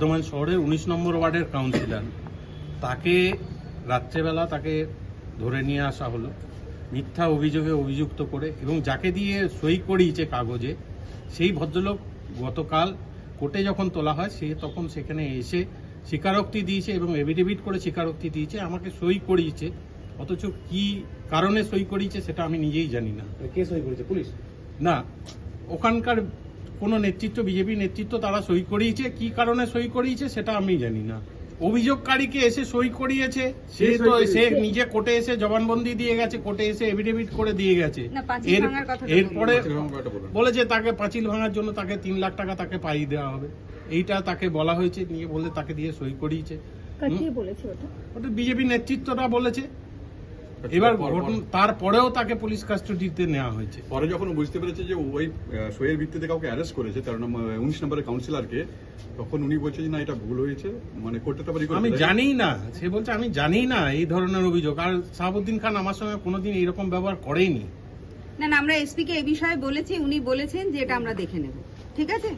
বর্ধমান শহরের 19 নম্বর ওয়ার্ডের কাউন্সিলর, তাকে রাত্রেবেলা তাকে ধরে নিয়ে আসা হলো মিথ্যা অভিযোগে অভিযুক্ত করে, এবং যাকে দিয়ে সই করিয়েছে কাগজে সেই ভদ্রলোক গতকাল কোর্টে যখন তোলা হয় সে তখন সেখানে এসে স্বীকারোক্তি দিয়েছে এবং এফিডেভিট করে স্বীকারোক্তি দিয়েছে, আমাকে সই করিয়েছে, অথচ কি কারণে সই করিয়েছে সেটা আমি নিজেই জানি না। কে সই করেছে? পুলিশ না, ওখানকার কোনো নেতৃত্ব, বিজেপি নেতৃত্ব তারা সই করিয়েছে, কি কারণে সই করিয়েছে সেটা আমি জানি না। অভিযোগকারীকে এসে সই করিয়েছে, সে নিজে কোর্টে এসে জবানবন্দি দিয়ে গেছে, কোর্টে এসে এফিডেভিট করে দিয়ে গেছে। এরপরে বলেছে তাকে পাঁচিল ভাঙার জন্য তাকে 3 লাখ টাকা তাকে পাইয়ে দেওয়া হবে, এইটা তাকে বলা হয়েছে, নিয়ে বলে তাকে দিয়ে সই করিয়েছে। ওটা বিজেপি নেতৃত্বটা বলেছে। এবার তারপরেও তাকে পুলিশ কাস্টডিতে নেওয়া হয়েছে। পরে যখন বুঝতে পেরেছে যে ওই সইয়ের ভিত্তিতে কাউকে অ্যারেস্ট করেছে 19 নম্বরের কাউন্সিলরকে, তখন উনি বলছে যে না এটা ভুল হয়েছে, মানে কোর্টে তো আমি জানি না, সে বলছে আমি জানি না এই ধরনের অভিযোগ। আর শাহাবুদ্দিন খান আমার সঙ্গে কোনোদিন এইরকম ব্যবহার করেনি। না, আমরা এসপি কে এই বিষয়ে বলেছি, উনি বলেছেন যে এটা আমরা দেখে নেব। ঠিক আছে।